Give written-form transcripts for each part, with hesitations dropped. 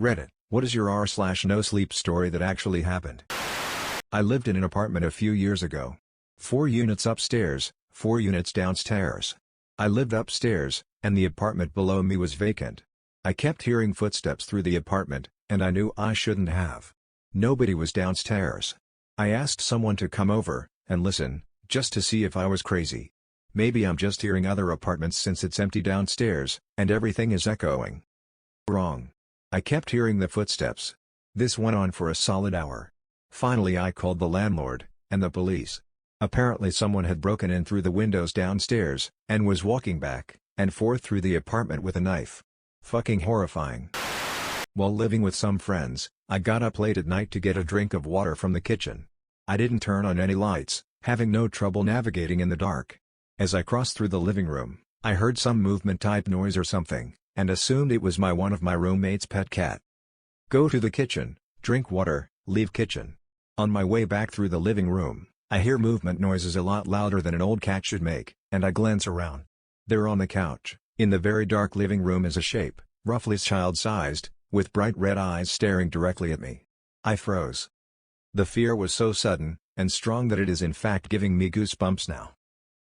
Reddit, what is your r/no-sleep story that actually happened? I lived in an apartment a few years ago. 4 units upstairs, 4 units downstairs. I lived upstairs, and the apartment below me was vacant. I kept hearing footsteps through the apartment, and I knew I shouldn't have. Nobody was downstairs. I asked someone to come over and listen, just to see if I was crazy. Maybe I'm just hearing other apartments since it's empty downstairs, and everything is echoing. Wrong. I kept hearing the footsteps. This went on for a solid hour. Finally I called the landlord, and the police. Apparently someone had broken in through the windows downstairs, and was walking back and forth through the apartment with a knife. Fucking horrifying. While living with some friends, I got up late at night to get a drink of water from the kitchen. I didn't turn on any lights, having no trouble navigating in the dark. As I crossed through the living room, I heard some movement-type noise or something, and assumed it was one of my roommate's pet cat. Go to the kitchen, drink water, leave kitchen. On my way back through the living room, I hear movement noises a lot louder than an old cat should make, and I glance around. There on the couch, in the very dark living room is a shape, roughly child-sized, with bright red eyes staring directly at me. I froze. The fear was so sudden, and strong that it is in fact giving me goosebumps now.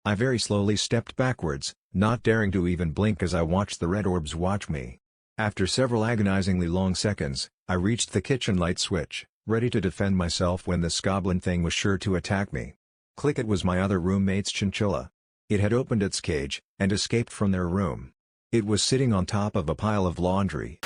I very slowly stepped backwards, not daring to even blink as I watched the red orbs watch me. After several agonizingly long seconds, I reached the kitchen light switch, ready to defend myself when this goblin thing was sure to attack me. Click, it was my other roommate's chinchilla. It had opened its cage, and escaped from their room. It was sitting on top of a pile of laundry.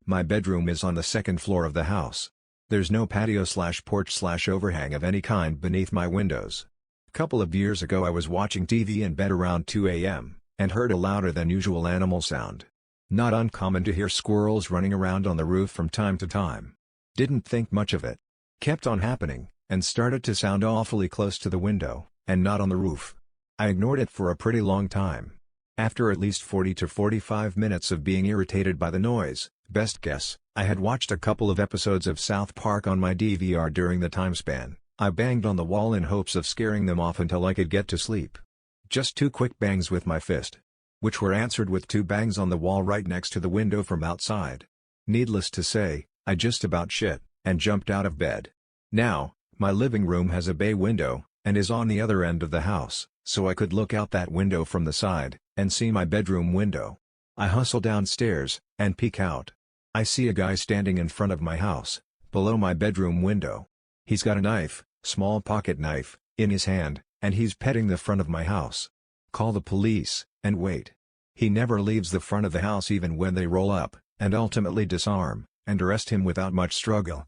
My bedroom is on the second floor of the house. There's no patio/porch/overhang of any kind beneath my windows. Couple of years ago I was watching TV in bed around 2 a.m., and heard a louder than usual animal sound. Not uncommon to hear squirrels running around on the roof from time to time. Didn't think much of it. Kept on happening, and started to sound awfully close to the window, and not on the roof. I ignored it for a pretty long time. After at least 40 to 45 minutes of being irritated by the noise, best guess, I had watched a couple of episodes of South Park on my DVR during the time span. I banged on the wall in hopes of scaring them off until I could get to sleep. Just 2 quick bangs with my fist, which were answered with 2 bangs on the wall right next to the window from outside. Needless to say, I just about shit, and jumped out of bed. Now, my living room has a bay window, and is on the other end of the house, so I could look out that window from the side, and see my bedroom window. I hustle downstairs, and peek out. I see a guy standing in front of my house, below my bedroom window. He's got a knife, small pocket knife, in his hand, and he's petting the front of my house. Call the police, and wait. He never leaves the front of the house even when they roll up, and ultimately disarm, and arrest him without much struggle.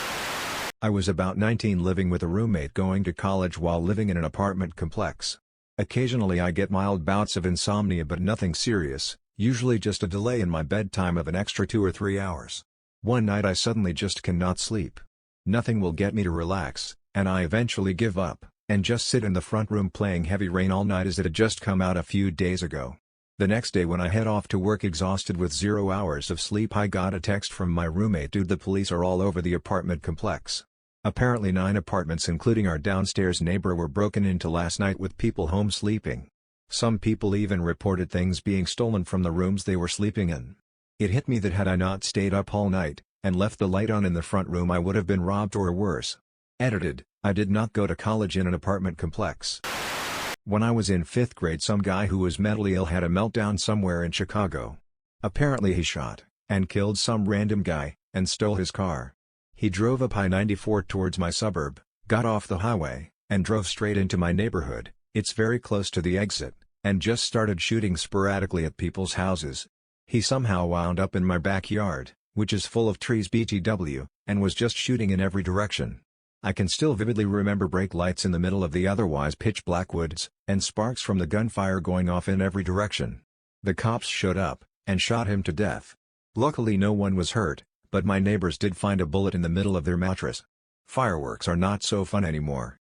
I was about 19, living with a roommate going to college while living in an apartment complex. Occasionally I get mild bouts of insomnia but nothing serious, usually just a delay in my bedtime of an extra 2 or 3 hours. One night I suddenly just cannot sleep. Nothing will get me to relax, and I eventually give up, and just sit in the front room playing Heavy Rain all night as it had just come out a few days ago. The next day when I head off to work exhausted with 0 hours of sleep, I got a text from my roommate: "Dude, the police are all over the apartment complex." Apparently 9 apartments including our downstairs neighbor were broken into last night with people home sleeping. Some people even reported things being stolen from the rooms they were sleeping in. It hit me that had I not stayed up all night, and left the light on in the front room, I would have been robbed or worse. Edited, I did not go to college in an apartment complex. When I was in 5th grade, some guy who was mentally ill had a meltdown somewhere in Chicago. Apparently he shot, and killed some random guy, and stole his car. He drove up I-94 towards my suburb, got off the highway, and drove straight into my neighborhood. It's very close to the exit, and just started shooting sporadically at people's houses. He somehow wound up in my backyard, which is full of trees BTW, and was just shooting in every direction. I can still vividly remember brake lights in the middle of the otherwise pitch black woods, and sparks from the gunfire going off in every direction. The cops showed up, and shot him to death. Luckily no one was hurt, but my neighbors did find a bullet in the middle of their mattress. Fireworks are not so fun anymore.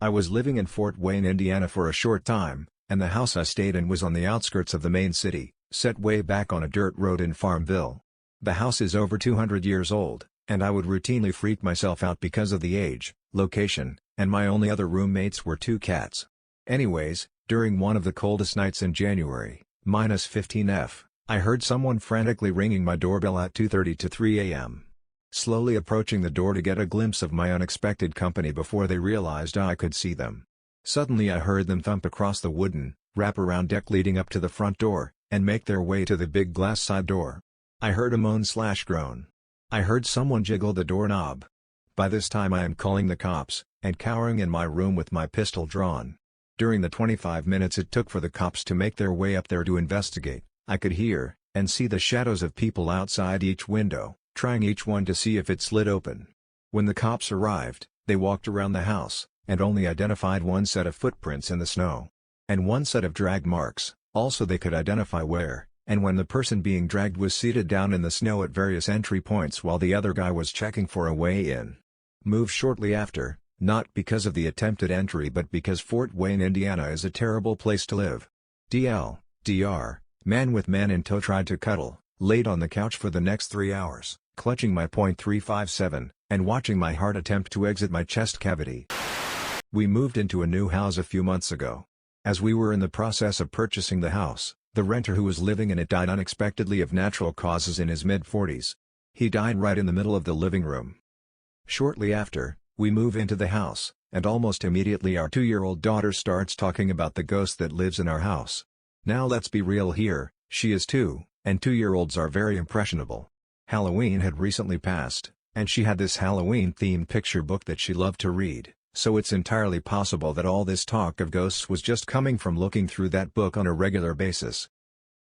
I was living in Fort Wayne, Indiana for a short time, and the house I stayed in was on the outskirts of the main city, set way back on a dirt road in Farmville. The house is over 200 years old, and I would routinely freak myself out because of the age, location, and my only other roommates were 2 cats. Anyways, during one of the coldest nights in January, -15 F, I heard someone frantically ringing my doorbell at 2:30 to 3 a.m. Slowly approaching the door to get a glimpse of my unexpected company before they realized I could see them. Suddenly I heard them thump across the wooden, wrap-around deck leading up to the front door, and make their way to the big glass side door. I heard a moan/groan. I heard someone jiggle the doorknob. By this time I am calling the cops, and cowering in my room with my pistol drawn. During the 25 minutes it took for the cops to make their way up there to investigate, I could hear, and see the shadows of people outside each window, trying each one to see if it slid open. When the cops arrived, they walked around the house, and only identified one set of footprints in the snow. And one set of drag marks, also they could identify where, and when the person being dragged was seated down in the snow at various entry points while the other guy was checking for a way in. Moved shortly after, not because of the attempted entry but because Fort Wayne, Indiana is a terrible place to live. Dr. Man with man in tow tried to cuddle, laid on the couch for the next 3 hours, clutching my .357, and watching my heart attempt to exit my chest cavity. We moved into a new house a few months ago. As we were in the process of purchasing the house, the renter who was living in it died unexpectedly of natural causes in his mid-40s. He died right in the middle of the living room. Shortly after, we move into the house, and almost immediately our 2-year-old daughter starts talking about the ghost that lives in our house. Now let's be real here, she is 2, and 2-year-olds are very impressionable. Halloween had recently passed, and she had this Halloween-themed picture book that she loved to read, so it's entirely possible that all this talk of ghosts was just coming from looking through that book on a regular basis.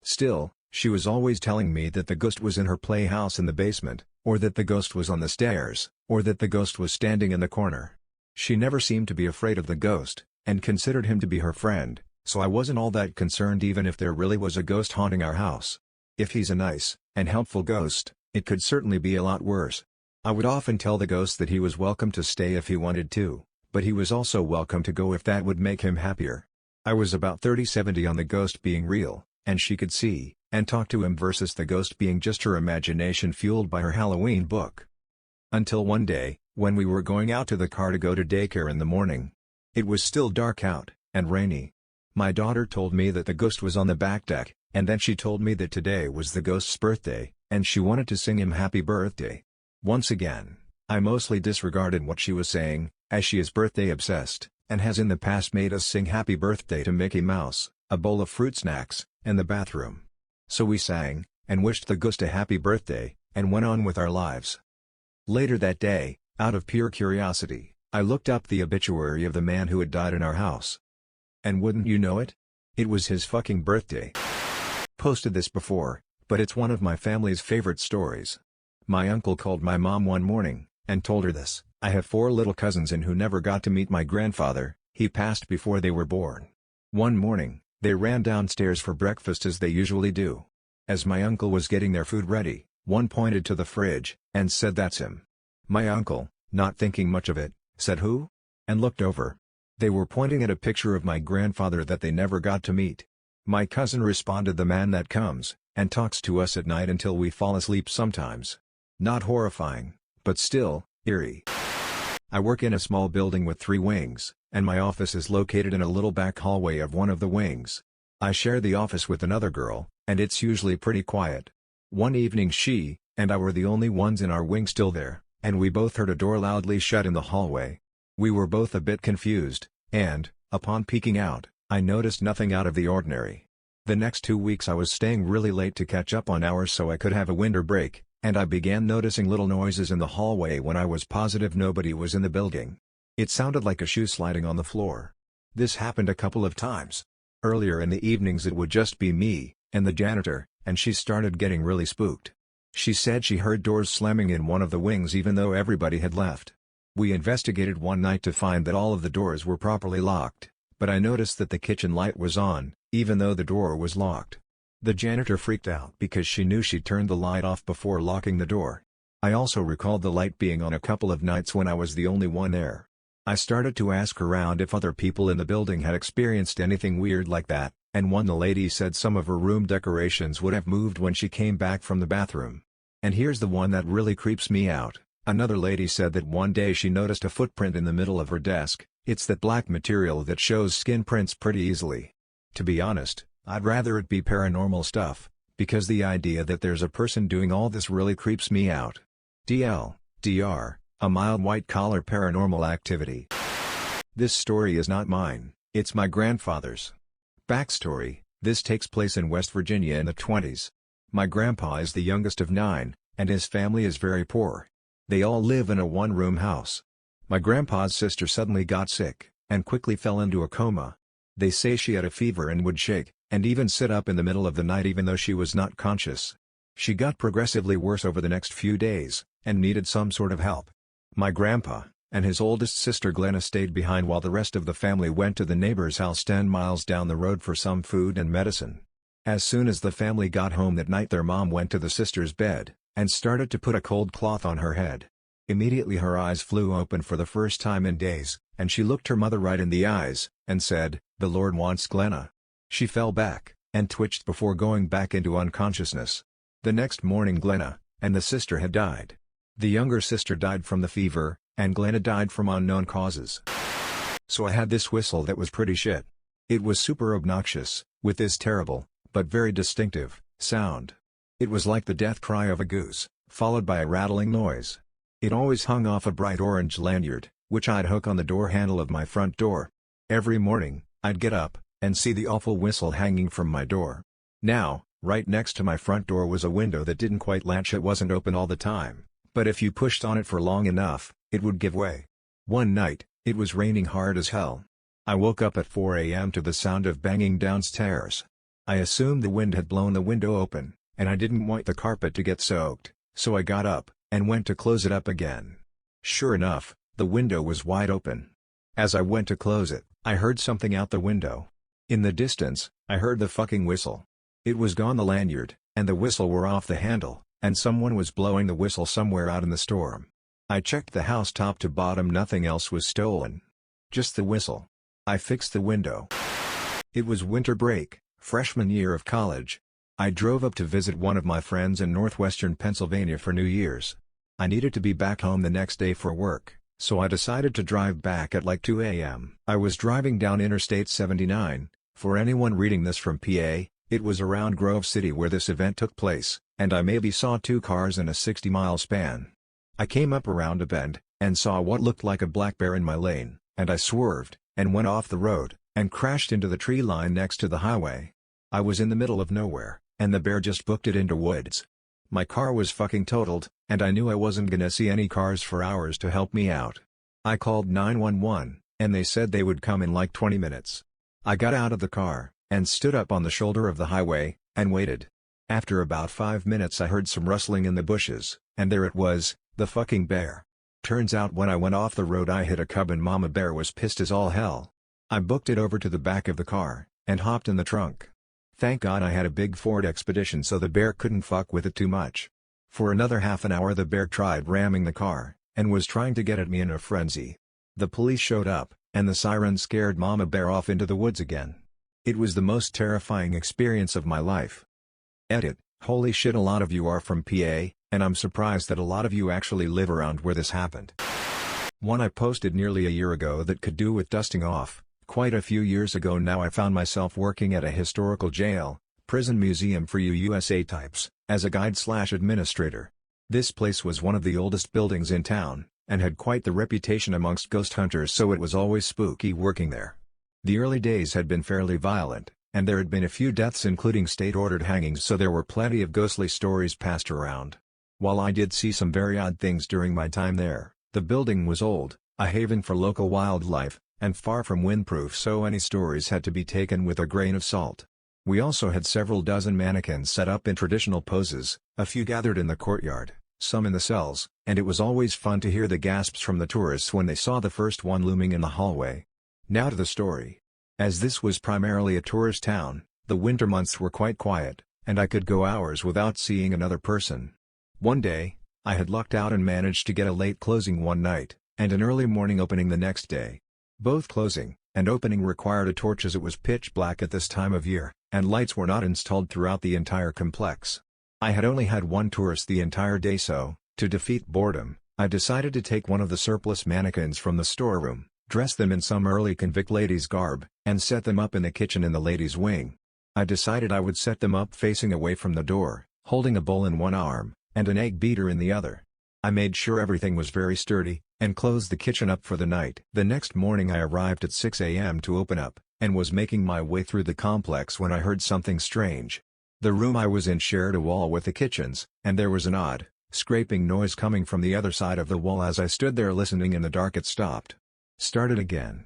Still, she was always telling me that the ghost was in her playhouse in the basement, or that the ghost was on the stairs, or that the ghost was standing in the corner. She never seemed to be afraid of the ghost, and considered him to be her friend, so I wasn't all that concerned even if there really was a ghost haunting our house. If he's a nice, and helpful ghost, it could certainly be a lot worse. I would often tell the ghost that he was welcome to stay if he wanted to, but he was also welcome to go if that would make him happier. I was about 30-70 on the ghost being real, and she could see, and talk to him versus the ghost being just her imagination fueled by her Halloween book. Until one day, when we were going out to the car to go to daycare in the morning. It was still dark out, and rainy. My daughter told me that the ghost was on the back deck, and then she told me that today was the ghost's birthday, and she wanted to sing him happy birthday. Once again, I mostly disregarded what she was saying, as she is birthday obsessed, and has in the past made us sing happy birthday to Mickey Mouse, a bowl of fruit snacks, and the bathroom. So we sang, and wished the ghost a happy birthday, and went on with our lives. Later that day, out of pure curiosity, I looked up the obituary of the man who had died in our house. And wouldn't you know it? It was his fucking birthday. Posted this before, but it's one of my family's favorite stories. My uncle called my mom one morning, and told her this: I have 4 little cousins and who never got to meet my grandfather, he passed before they were born. One morning, they ran downstairs for breakfast as they usually do. As my uncle was getting their food ready, one pointed to the fridge, and said, "That's him." My uncle, not thinking much of it, said, "Who?" and looked over. They were pointing at a picture of my grandfather that they never got to meet. My cousin responded, "The man that comes, and talks to us at night until we fall asleep sometimes." Not horrifying, but still, eerie. I work in a small building with 3 wings, and my office is located in a little back hallway of one of the wings. I share the office with another girl, and it's usually pretty quiet. One evening she and I were the only ones in our wing still there, and we both heard a door loudly shut in the hallway. We were both a bit confused, and, upon peeking out, I noticed nothing out of the ordinary. The next 2 weeks I was staying really late to catch up on hours so I could have a winter break, and I began noticing little noises in the hallway when I was positive nobody was in the building. It sounded like a shoe sliding on the floor. This happened a couple of times. Earlier in the evenings it would just be me and the janitor, and she started getting really spooked. She said she heard doors slamming in one of the wings even though everybody had left. We investigated one night to find that all of the doors were properly locked, but I noticed that the kitchen light was on, even though the door was locked. The janitor freaked out because she knew she turned the light off before locking the door. I also recalled the light being on a couple of nights when I was the only one there. I started to ask around if other people in the building had experienced anything weird like that, and one lady said some of her room decorations would have moved when she came back from the bathroom. And here's the one that really creeps me out. Another lady said that one day she noticed a footprint in the middle of her desk. It's that black material that shows skin prints pretty easily. To be honest, I'd rather it be paranormal stuff, because the idea that there's a person doing all this really creeps me out. DR, a mild white-collar paranormal activity. This story is not mine, it's my grandfather's. Backstory: this takes place in West Virginia in the 20s. My grandpa is the youngest of 9, and his family is very poor. They all live in a one-room house. My grandpa's sister suddenly got sick, and quickly fell into a coma. They say she had a fever and would shake, and even sit up in the middle of the night even though she was not conscious. She got progressively worse over the next few days, and needed some sort of help. My grandpa, and his oldest sister Glenna stayed behind while the rest of the family went to the neighbor's house 10 miles down the road for some food and medicine. As soon as the family got home that night, their mom went to the sister's bed, and started to put a cold cloth on her head. Immediately her eyes flew open for the first time in days, and she looked her mother right in the eyes, and said, "The Lord wants Glenna." She fell back, and twitched before going back into unconsciousness. The next morning Glenna, and the sister had died. The younger sister died from the fever, and Glenna died from unknown causes. So I had this whistle that was pretty shit. It was super obnoxious, with this terrible, but very distinctive, sound. It was like the death cry of a goose, followed by a rattling noise. It always hung off a bright orange lanyard, which I'd hook on the door handle of my front door. Every morning, I'd get up, and see the awful whistle hanging from my door. Now, right next to my front door was a window that didn't quite latch. It wasn't open all the time, but if you pushed on it for long enough, it would give way. One night, it was raining hard as hell. I woke up at 4 a.m. to the sound of banging downstairs. I assumed the wind had blown the window open, and I didn't want the carpet to get soaked, so I got up, and went to close it up again. Sure enough, the window was wide open. As I went to close it, I heard something out the window. In the distance, I heard the fucking whistle. It was gone, the lanyard, and the whistle were off the handle, and someone was blowing the whistle somewhere out in the storm. I checked the house top to bottom, nothing else was stolen. Just the whistle. I fixed the window. It was winter break, freshman year of college. I drove up to visit one of my friends in northwestern Pennsylvania for New Year's. I needed to be back home the next day for work, so I decided to drive back at like 2 a.m. I was driving down Interstate 79. For anyone reading this from PA, it was around Grove City where this event took place, and I maybe saw 2 cars in a 60-mile span. I came up around a bend, and saw what looked like a black bear in my lane, and I swerved, and went off the road, and crashed into the tree line next to the highway. I was in the middle of nowhere, and the bear just booked it into woods. My car was fucking totaled, and I knew I wasn't gonna see any cars for hours to help me out. I called 911, and they said they would come in like 20 minutes. I got out of the car, and stood up on the shoulder of the highway, and waited. After about 5 minutes I heard some rustling in the bushes, and there it was, the fucking bear. Turns out when I went off the road I hit a cub and mama bear was pissed as all hell. I booked it over to the back of the car, and hopped in the trunk. Thank God I had a big Ford Expedition so the bear couldn't fuck with it too much. For another half an hour the bear tried ramming the car, and was trying to get at me in a frenzy. The police showed up, and the siren scared mama bear off into the woods again. It was the most terrifying experience of my life. Edit: holy shit, a lot of you are from PA, and I'm surprised that a lot of you actually live around where this happened. One I posted nearly a year ago that could do with dusting off. Quite a few years ago now I found myself working at a historical jail, prison museum for you USA types, as a guide/administrator. This place was one of the oldest buildings in town, and had quite the reputation amongst ghost hunters, so it was always spooky working there. The early days had been fairly violent, and there had been a few deaths including state-ordered hangings, so there were plenty of ghostly stories passed around. While I did see some very odd things during my time there, the building was old, a haven for local wildlife, and far from windproof, so any stories had to be taken with a grain of salt. We also had several dozen mannequins set up in traditional poses, a few gathered in the courtyard, some in the cells, and it was always fun to hear the gasps from the tourists when they saw the first one looming in the hallway. Now to the story. As this was primarily a tourist town, the winter months were quite quiet, and I could go hours without seeing another person. One day, I had lucked out and managed to get a late closing one night, and an early morning opening the next day. Both closing and opening required a torch as it was pitch black at this time of year, and lights were not installed throughout the entire complex. I had only had one tourist the entire day, so, to defeat boredom, I decided to take one of the surplus mannequins from the storeroom, dress them in some early convict lady's garb, and set them up in the kitchen in the ladies' wing. I decided I would set them up facing away from the door, holding a bowl in one arm, and an egg beater in the other. I made sure everything was very sturdy, and closed the kitchen up for the night. The next morning I arrived at 6 a.m. to open up, and was making my way through the complex when I heard something strange. The room I was in shared a wall with the kitchen's, and there was an odd, scraping noise coming from the other side of the wall. As I stood there listening in the dark, it stopped. Started again.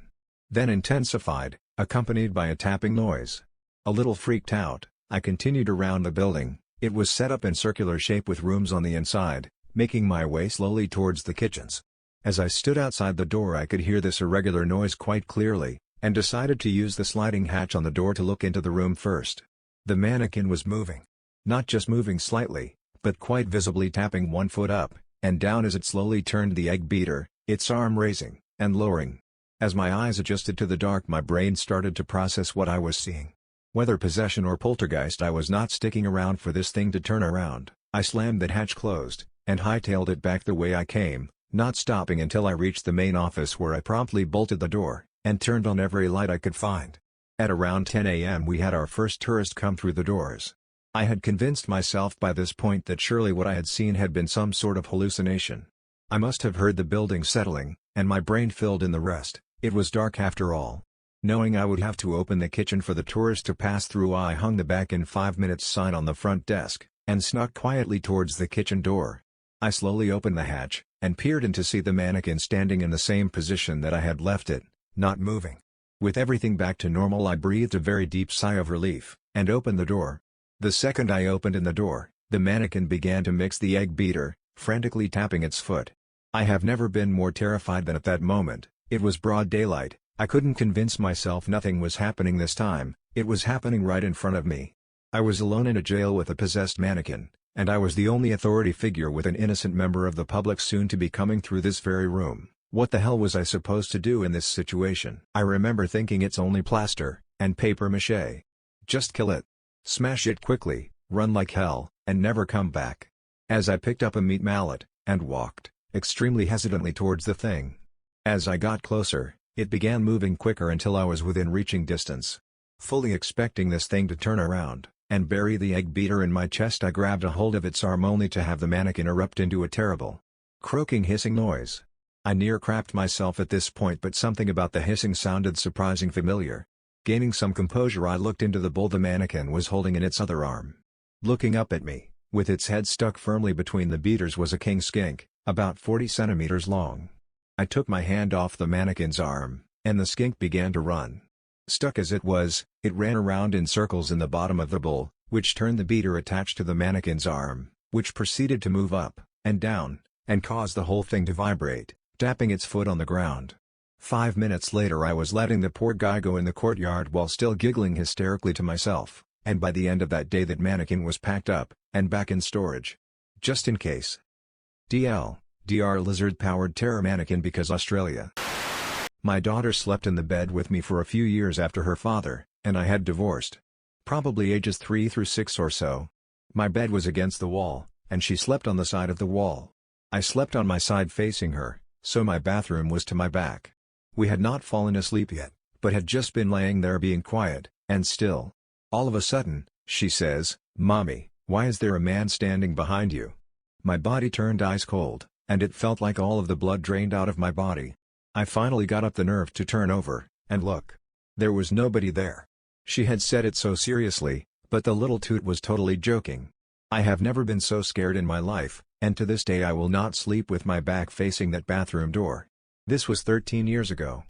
Then intensified, accompanied by a tapping noise. A little freaked out, I continued around the building. It was set up in circular shape with rooms on the inside, making my way slowly towards the kitchens. As I stood outside the door I could hear this irregular noise quite clearly, and decided to use the sliding hatch on the door to look into the room first. The mannequin was moving. Not just moving slightly, but quite visibly tapping one foot up and down as it slowly turned the egg beater, its arm raising and lowering. As my eyes adjusted to the dark, my brain started to process what I was seeing. Whether possession or poltergeist, I was not sticking around for this thing to turn around. I slammed the hatch closed, and hightailed it back the way I came, not stopping until I reached the main office, where I promptly bolted the door, and turned on every light I could find. At around 10 a.m. we had our first tourist come through the doors. I had convinced myself by this point that surely what I had seen had been some sort of hallucination. I must have heard the building settling, and my brain filled in the rest. It was dark after all. Knowing I would have to open the kitchen for the tourist to pass through, I hung the "back in 5 minutes" sign on the front desk, and snuck quietly towards the kitchen door. I slowly opened the hatch, and peered in to see the mannequin standing in the same position that I had left it, not moving. With everything back to normal, I breathed a very deep sigh of relief, and opened the door. The second I opened in the door, the mannequin began to mix the egg beater, frantically tapping its foot. I have never been more terrified than at that moment. It was broad daylight. I couldn't convince myself nothing was happening this time. It was happening right in front of me. I was alone in a jail with a possessed mannequin, and I was the only authority figure with an innocent member of the public soon to be coming through this very room. What the hell was I supposed to do in this situation? I remember thinking, it's only plaster and paper mache. Just kill it. Smash it quickly, run like hell, and never come back. As I picked up a meat mallet, and walked, extremely hesitantly towards the thing. As I got closer, it began moving quicker until I was within reaching distance. Fully expecting this thing to turn around and bury the egg beater in my chest, I grabbed a hold of its arm, only to have the mannequin erupt into a terrible, croaking, hissing noise. I near crapped myself at this point, but something about the hissing sounded surprising familiar. Gaining some composure, I looked into the bowl the mannequin was holding in its other arm. Looking up at me, with its head stuck firmly between the beaters, was a king skink, about 40 centimeters long. I took my hand off the mannequin's arm, and the skink began to run. Stuck as it was, it ran around in circles in the bottom of the bowl, which turned the beater attached to the mannequin's arm, which proceeded to move up and down, and caused the whole thing to vibrate, tapping its foot on the ground. 5 minutes later I was letting the poor guy go in the courtyard while still giggling hysterically to myself, and by the end of that day that mannequin was packed up, and back in storage. Just in case. DR lizard-powered terror mannequin because Australia. My daughter slept in the bed with me for a few years after her father and I had divorced. Probably ages 3 through 6 or so. My bed was against the wall, and she slept on the side of the wall. I slept on my side facing her, so my bathroom was to my back. We had not fallen asleep yet, but had just been laying there being quiet and still. All of a sudden, she says, "Mommy, why is there a man standing behind you?" My body turned ice cold, and it felt like all of the blood drained out of my body. I finally got up the nerve to turn over and look. There was nobody there. She had said it so seriously, but the little toot was totally joking. I have never been so scared in my life, and to this day I will not sleep with my back facing that bathroom door. This was 13 years ago.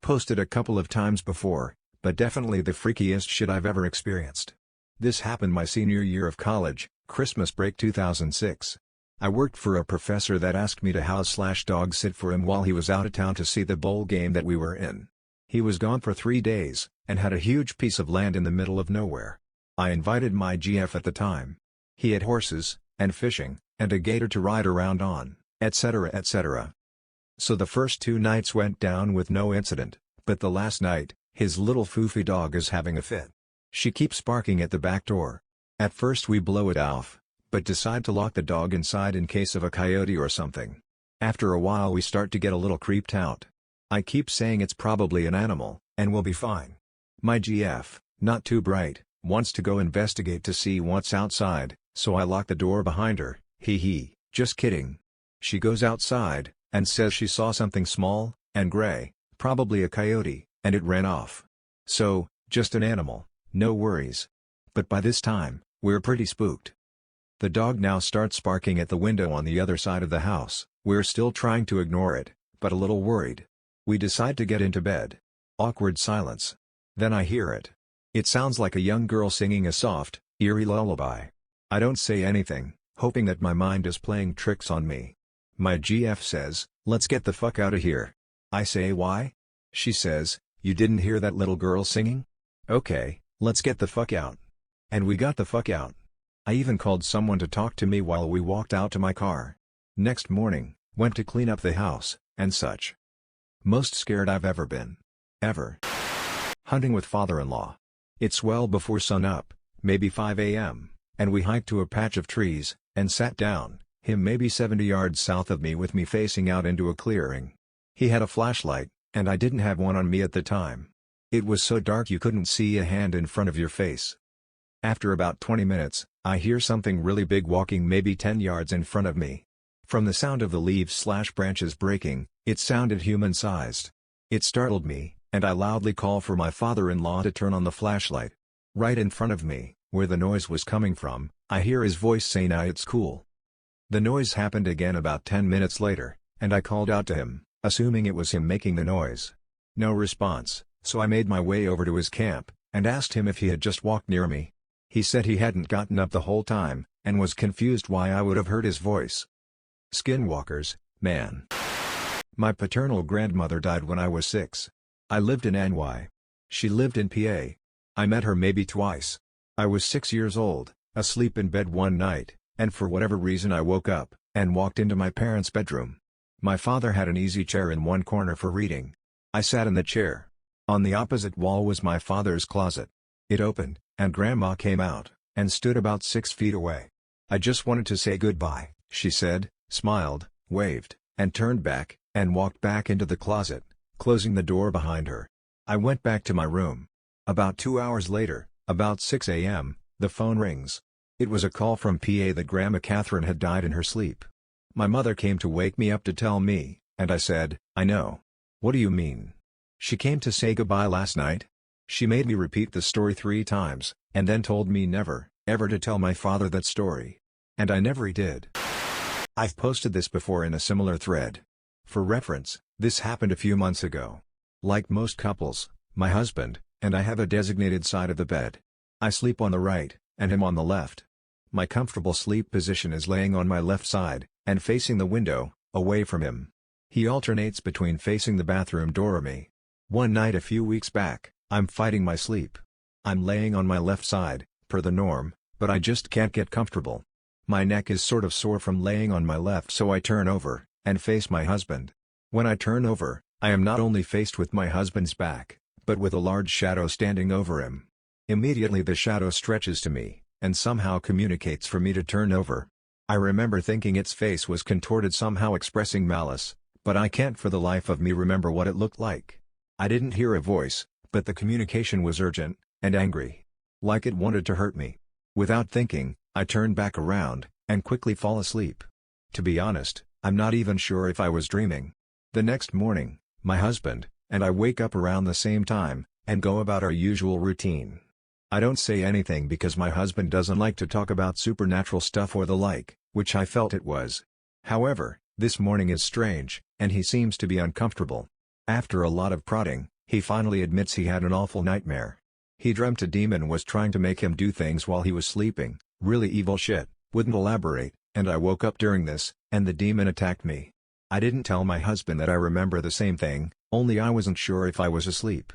Posted a couple of times before, but definitely the freakiest shit I've ever experienced. This happened my senior year of college, Christmas break 2006. I worked for a professor that asked me to house/dog sit for him while he was out of town to see the bowl game that we were in. He was gone for 3 days, and had a huge piece of land in the middle of nowhere. I invited my GF at the time. He had horses, and fishing, and a gator to ride around on, etc. etc. So the first 2 nights went down with no incident, but the last night, his little foofy dog is having a fit. She keeps barking at the back door. At first we blow it off, but decide to lock the dog inside in case of a coyote or something. After a while we start to get a little creeped out. I keep saying it's probably an animal, and we'll be fine. My GF, not too bright, Wants to go investigate to see what's outside, so I lock the door behind her. Hee hee, just kidding. She goes outside, and says she saw something small, and gray, probably a coyote, and it ran off. So, just an animal, no worries. But by this time, we're pretty spooked. The dog now starts barking at the window on the other side of the house. We're still trying to ignore it, but a little worried. We decide to get into bed. Awkward silence. Then I hear it. It sounds like a young girl singing a soft, eerie lullaby. I don't say anything, hoping that my mind is playing tricks on me. My GF says, "Let's get the fuck out of here." I say, "Why?" She says, "You didn't hear that little girl singing? Okay, let's get the fuck out." And we got the fuck out. I even called someone to talk to me while we walked out to my car. Next morning, went to clean up the house, and such. Most scared I've ever been. Ever. Hunting with father-in-law. It's well before sunup, maybe 5 a.m., and we hiked to a patch of trees, and sat down, him maybe 70 yards south of me with me facing out into a clearing. He had a flashlight, and I didn't have one on me at the time. It was so dark you couldn't see a hand in front of your face. After about 20 minutes, I hear something really big walking maybe 10 yards in front of me. From the sound of the leaves/branches breaking, it sounded human-sized. It startled me, and I loudly call for my father-in-law to turn on the flashlight. Right in front of me, where the noise was coming from, I hear his voice say, "Nah, it's cool." The noise happened again about 10 minutes later, and I called out to him, assuming it was him making the noise. No response, so I made my way over to his camp, and asked him if he had just walked near me. He said he hadn't gotten up the whole time, and was confused why I would have heard his voice. Skinwalkers, man. My paternal grandmother died when I was 6. I lived in NY. She lived in PA. I met her maybe twice. I was 6 years old, asleep in bed one night, and for whatever reason I woke up, and walked into my parents' bedroom. My father had an easy chair in one corner for reading. I sat in the chair. On the opposite wall was my father's closet. It opened, and Grandma came out, and stood about 6 feet away. "I just wanted to say goodbye," she said, smiled, waved, and turned back, and walked back into the closet, closing the door behind her. I went back to my room. About 2 hours later, about 6 a.m., the phone rings. It was a call from PA that Grandma Catherine had died in her sleep. My mother came to wake me up to tell me, and I said, "I know." "What do you mean?" "She came to say goodbye last night." She made me repeat the story 3 times, and then told me never, ever to tell my father that story. And I never did. I've posted this before in a similar thread. For reference, this happened a few months ago. Like most couples, my husband and I have a designated side of the bed. I sleep on the right, and him on the left. My comfortable sleep position is laying on my left side, and facing the window, away from him. He alternates between facing the bathroom door or me. One night a few weeks back, I'm fighting my sleep. I'm laying on my left side, per the norm, but I just can't get comfortable. My neck is sort of sore from laying on my left, so I turn over, and face my husband. When I turn over, I am not only faced with my husband's back, but with a large shadow standing over him. Immediately the shadow stretches to me, and somehow communicates for me to turn over. I remember thinking its face was contorted, somehow expressing malice, but I can't for the life of me remember what it looked like. I didn't hear a voice, but the communication was urgent, and angry. Like it wanted to hurt me. Without thinking, I turn back around, and quickly fall asleep. To be honest, I'm not even sure if I was dreaming. The next morning, my husband and I wake up around the same time, and go about our usual routine. I don't say anything because my husband doesn't like to talk about supernatural stuff or the like, which I felt it was. However, this morning is strange, and he seems to be uncomfortable. After a lot of prodding, he finally admits he had an awful nightmare. He dreamt a demon was trying to make him do things while he was sleeping, really evil shit, wouldn't elaborate, and I woke up during this, and the demon attacked me. I didn't tell my husband that I remember the same thing, only I wasn't sure if I was asleep.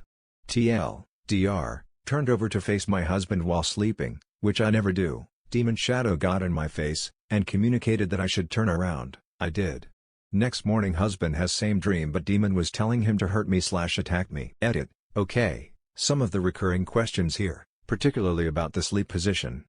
TLDR, turned over to face my husband while sleeping, which I never do. Demon shadow got in my face, and communicated that I should turn around. I did. Next morning husband has same dream, but demon was telling him to hurt me/attack me. Edit. Okay, some of the recurring questions here, particularly about the sleep position.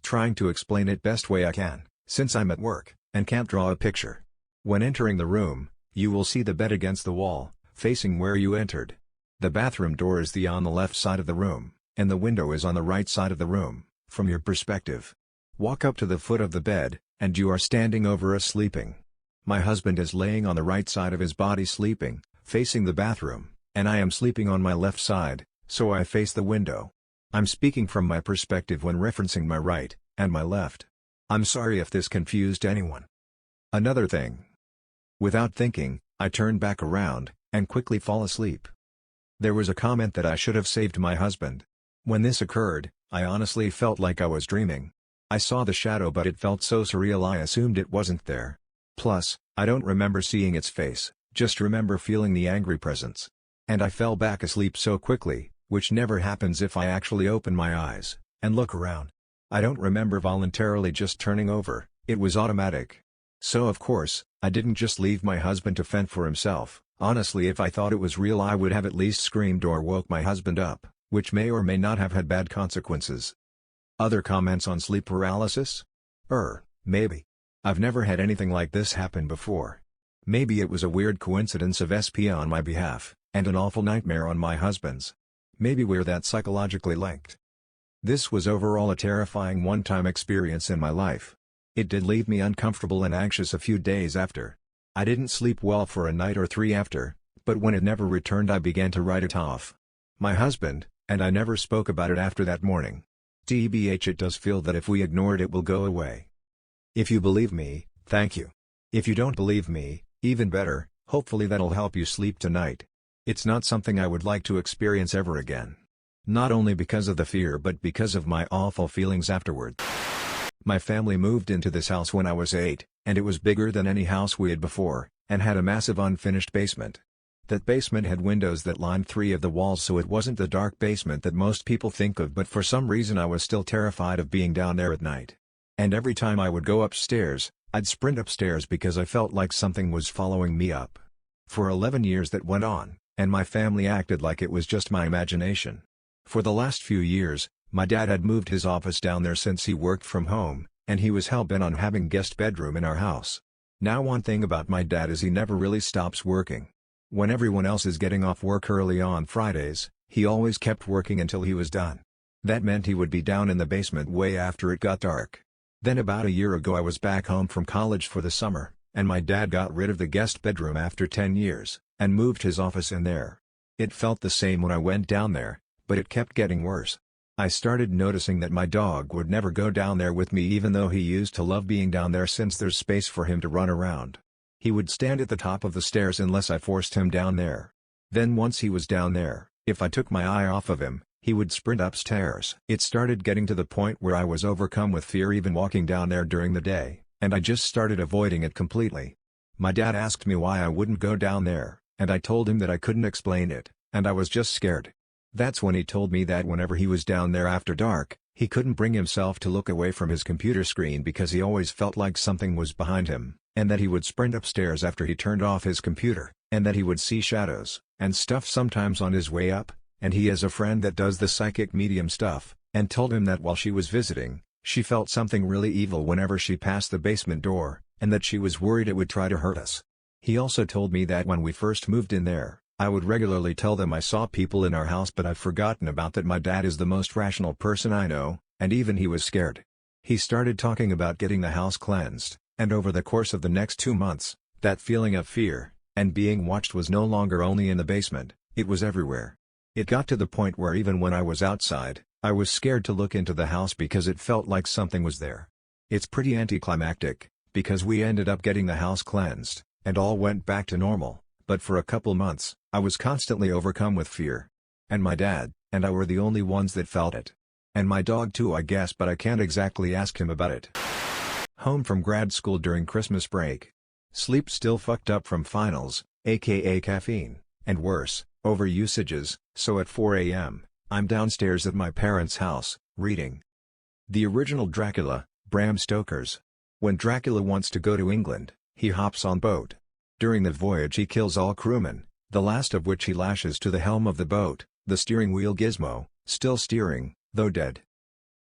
Trying to explain it best way I can, since I'm at work, and can't draw a picture. When entering the room, you will see the bed against the wall, facing where you entered. The bathroom door is on the left side of the room, and the window is on the right side of the room, from your perspective. Walk up to the foot of the bed, and you are standing over us sleeping. My husband is laying on the right side of his body sleeping, facing the bathroom, and I am sleeping on my left side, so I face the window. I'm speaking from my perspective when referencing my right, and my left. I'm sorry if this confused anyone. Another thing. Without thinking, I turn back around, and quickly fall asleep. There was a comment that I should have saved my husband. When this occurred, I honestly felt like I was dreaming. I saw the shadow but it felt so surreal I assumed it wasn't there. Plus, I don't remember seeing its face, just remember feeling the angry presence. And I fell back asleep so quickly, which never happens if I actually open my eyes, and look around. I don't remember voluntarily just turning over, it was automatic. So of course, I didn't just leave my husband to fend for himself. Honestly, if I thought it was real I would have at least screamed or woke my husband up, which may or may not have had bad consequences. Other comments on sleep paralysis? Maybe. I've never had anything like this happen before. Maybe it was a weird coincidence of SP on my behalf, and an awful nightmare on my husband's. Maybe we're that psychologically linked. This was overall a terrifying one-time experience in my life. It did leave me uncomfortable and anxious a few days after. I didn't sleep well for a night or 3 after, but when it never returned I began to write it off. My husband, and I never spoke about it after that morning. TBH, it does feel that if we ignore it will go away. If you believe me, thank you. If you don't believe me, even better, hopefully that'll help you sleep tonight. It's not something I would like to experience ever again. Not only because of the fear but because of my awful feelings afterward. My family moved into this house when I was 8, and it was bigger than any house we had before, and had a massive unfinished basement. That basement had windows that lined 3 of the walls, so it wasn't the dark basement that most people think of, but for some reason I was still terrified of being down there at night. And every time I would go upstairs, I'd sprint upstairs because I felt like something was following me up. For 11 years that went on, and my family acted like it was just my imagination. For the last few years, my dad had moved his office down there since he worked from home, and he was hell-bent on having guest bedroom in our house. Now one thing about my dad is he never really stops working. When everyone else is getting off work early on Fridays, he always kept working until he was done. That meant he would be down in the basement way after it got dark. Then about a year ago I was back home from college for the summer, and my dad got rid of the guest bedroom after 10 years, and moved his office in there. It felt the same when I went down there, but it kept getting worse. I started noticing that my dog would never go down there with me even though he used to love being down there since there's space for him to run around. He would stand at the top of the stairs unless I forced him down there. Then once he was down there, if I took my eye off of him, he would sprint upstairs. It started getting to the point where I was overcome with fear even walking down there during the day, and I just started avoiding it completely. My dad asked me why I wouldn't go down there, and I told him that I couldn't explain it, and I was just scared. That's when he told me that whenever he was down there after dark, he couldn't bring himself to look away from his computer screen because he always felt like something was behind him, and that he would sprint upstairs after he turned off his computer, and that he would see shadows and stuff sometimes on his way up, and he has a friend that does the psychic medium stuff, and told him that while she was visiting, she felt something really evil whenever she passed the basement door, and that she was worried it would try to hurt us. He also told me that when we first moved in there, I would regularly tell them I saw people in our house, but I've forgotten about that. My dad is the most rational person I know, and even he was scared. He started talking about getting the house cleansed, and over the course of the next 2 months, that feeling of fear, and being watched was no longer only in the basement, it was everywhere. It got to the point where even when I was outside, I was scared to look into the house because it felt like something was there. It's pretty anticlimactic, because we ended up getting the house cleansed, and all went back to normal, but for a couple months, I was constantly overcome with fear. And my dad, and I were the only ones that felt it. And my dog too, I guess, but I can't exactly ask him about it. Home from grad school during Christmas break. Sleep still fucked up from finals, aka caffeine, and worse, overusages, so at 4 a.m., I'm downstairs at my parents' house, reading the original Dracula, Bram Stoker's. When Dracula wants to go to England, he hops on boat. During the voyage he kills all crewmen, the last of which he lashes to the helm of the boat, the steering wheel gizmo, still steering, though dead.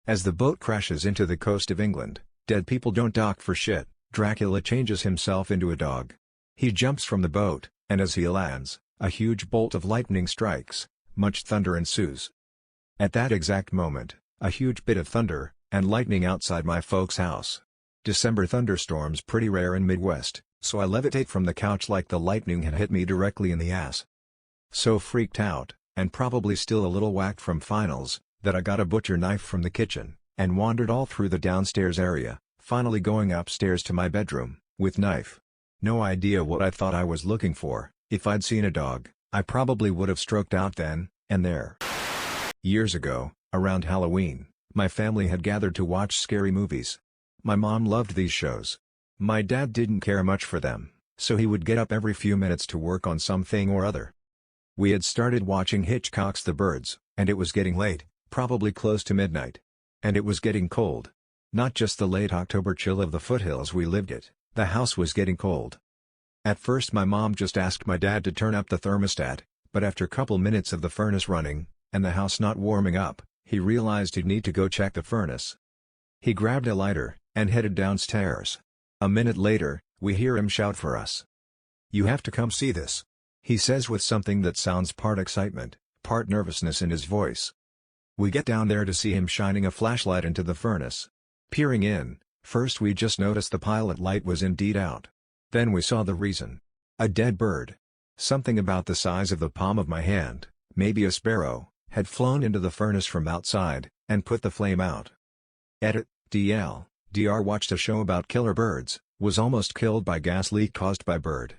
As the boat crashes into the coast of England, dead people don't dock for shit, Dracula changes himself into a dog. He jumps from the boat, and as he lands, a huge bolt of lightning strikes, much thunder ensues. At that exact moment, a huge bit of thunder, and lightning outside my folks' house. December thunderstorms pretty rare in Midwest, so I levitate from the couch like the lightning had hit me directly in the ass. So freaked out, and probably still a little whacked from finals, that I got a butcher knife from the kitchen, and wandered all through the downstairs area, finally going upstairs to my bedroom, with knife. No idea what I thought I was looking for. If I'd seen a dog, I probably would have stroked out then, and there. Years ago, around Halloween, my family had gathered to watch scary movies. My mom loved these shows. My dad didn't care much for them, so he would get up every few minutes to work on something or other. We had started watching Hitchcock's The Birds, and it was getting late, probably close to midnight. And it was getting cold. Not just the late October chill of the foothills we lived at, the house was getting cold. At first my mom just asked my dad to turn up the thermostat, but after couple minutes of the furnace running, and the house not warming up, he realized he'd need to go check the furnace. He grabbed a lighter, and headed downstairs. A minute later, we hear him shout for us. "You have to come see this," he says with something that sounds part excitement, part nervousness in his voice. We get down there to see him shining a flashlight into the furnace. Peering in, first we just noticed the pilot light was indeed out. Then we saw the reason. A dead bird. Something about the size of the palm of my hand, maybe a sparrow, had flown into the furnace from outside, and put the flame out. Edit, DL, Dr. watched a show about killer birds, was almost killed by gas leak caused by bird.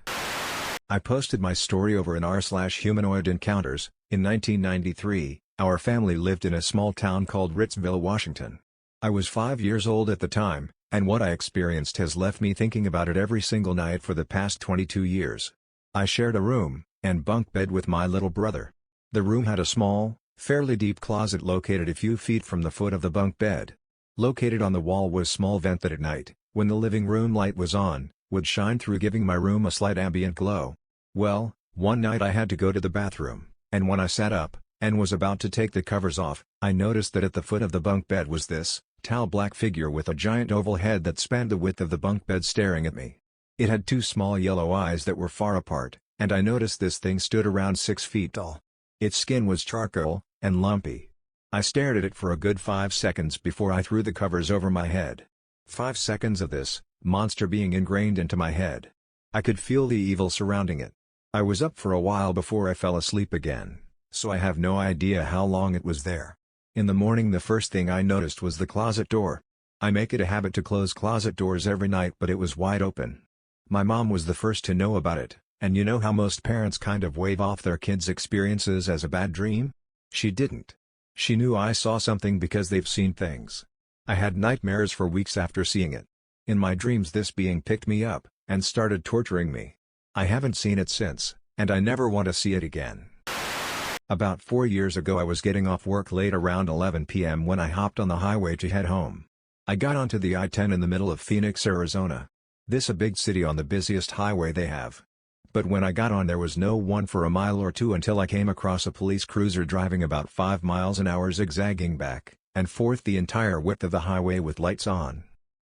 I posted my story over in r/humanoid encounters. In 1993, our family lived in a small town called Ritzville, Washington. I was 5 years old at the time, and what I experienced has left me thinking about it every single night for the past 22 years. I shared a room, and bunk bed with my little brother. The room had a small, fairly deep closet located a few feet from the foot of the bunk bed. Located on the wall was a small vent that at night, when the living room light was on, would shine through, giving my room a slight ambient glow. Well, one night I had to go to the bathroom, and when I sat up, and was about to take the covers off, I noticed that at the foot of the bunk bed was this tall black figure with a giant oval head that spanned the width of the bunk bed staring at me. It had two small yellow eyes that were far apart, and I noticed this thing stood around 6 feet tall. Its skin was charcoal, and lumpy. I stared at it for a good 5 seconds before I threw the covers over my head. 5 seconds of this monster being ingrained into my head. I could feel the evil surrounding it. I was up for a while before I fell asleep again, so I have no idea how long it was there. In the morning the first thing I noticed was the closet door. I make it a habit to close closet doors every night, but it was wide open. My mom was the first to know about it, and you know how most parents kind of wave off their kids' experiences as a bad dream? She didn't. She knew I saw something because they've seen things. I had nightmares for weeks after seeing it. In my dreams this being picked me up, and started torturing me. I haven't seen it since, and I never want to see it again. About 4 years ago I was getting off work late around 11 p.m. when I hopped on the highway to head home. I got onto the I-10 in the middle of Phoenix, Arizona. This a big city on the busiest highway they have. But when I got on there was no one for a mile or two until I came across a police cruiser driving about 5 miles an hour zigzagging back and forth the entire width of the highway with lights on.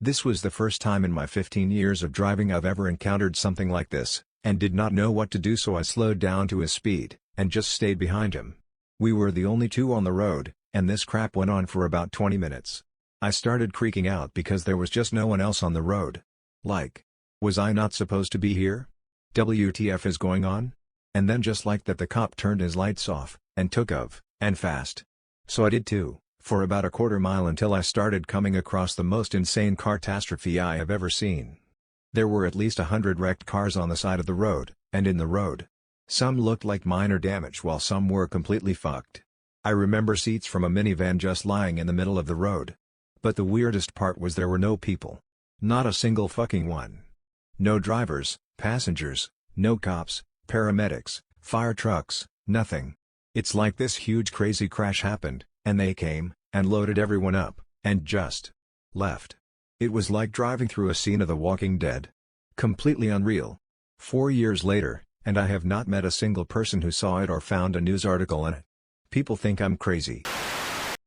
This was the first time in my 15 years of driving I've ever encountered something like this, and did not know what to do, so I slowed down to his speed, and just stayed behind him. We were the only two on the road, and this crap went on for about 20 minutes. I started creaking out because there was just no one else on the road. Like, was I not supposed to be here? WTF is going on? And then just like that the cop turned his lights off, and took off, and fast. So I did too, for about a quarter mile until I started coming across the most insane catastrophe I have ever seen. There were at least 100 wrecked cars on the side of the road, and in the road. Some looked like minor damage while some were completely fucked. I remember seats from a minivan just lying in the middle of the road. But the weirdest part was there were no people. Not a single fucking one. No drivers, passengers, no cops, paramedics, fire trucks, nothing. It's like this huge crazy crash happened, and they came, and loaded everyone up, and just left. It was like driving through a scene of The Walking Dead. Completely unreal. 4 years later, and I have not met a single person who saw it or found a news article on it. People think I'm crazy.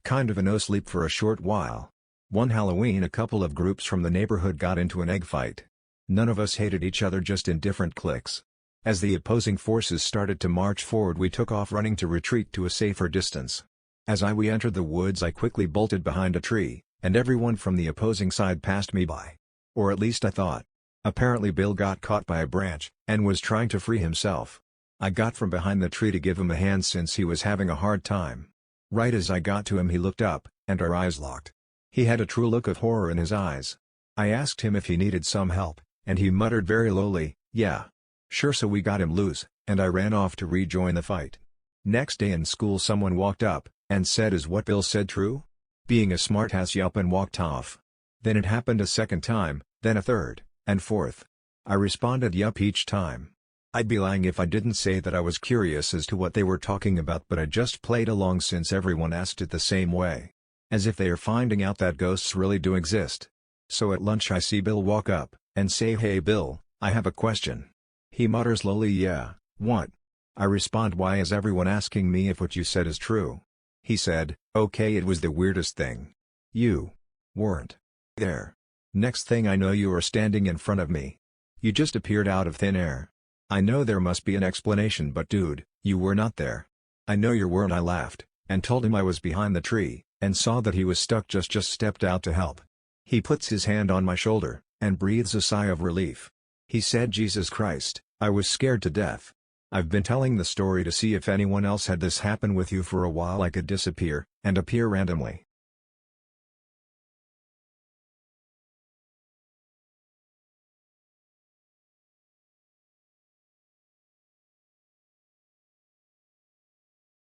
Kind of a no sleep for a short while. One Halloween a couple of groups from the neighborhood got into an egg fight. None of us hated each other, just in different cliques. As the opposing forces started to march forward we took off running to retreat to a safer distance. As we entered the woods I quickly bolted behind a tree, and everyone from the opposing side passed me by. Or at least I thought. Apparently Bill got caught by a branch, and was trying to free himself. I got from behind the tree to give him a hand since he was having a hard time. Right as I got to him he looked up, and our eyes locked. He had a true look of horror in his eyes. I asked him if he needed some help, and he muttered very lowly, "Yeah. Sure." So we got him loose, and I ran off to rejoin the fight. Next day in school someone walked up, and said, "Is what Bill said true?" Being a smartass, yup, and walked off. Then it happened a second time, then a third, and fourth. I responded yup each time. I'd be lying if I didn't say that I was curious as to what they were talking about, but I just played along since everyone asked it the same way. As if they are finding out that ghosts really do exist. So at lunch I see Bill walk up, and say, "Hey Bill, I have a question." He mutters slowly, "Yeah, what?" I respond, "Why is everyone asking me if what you said is true?" He said, "Okay, it was the weirdest thing. You weren't there. Next thing I know you are standing in front of me. You just appeared out of thin air. I know there must be an explanation, but dude, you were not there." "I know you weren't." I laughed, and told him I was behind the tree, and saw that he was stuck. Just stepped out to help. He puts his hand on my shoulder, and breathes a sigh of relief. He said, "Jesus Christ, I was scared to death. I've been telling the story to see if anyone else had this happen with you for a while. I could disappear, and appear randomly.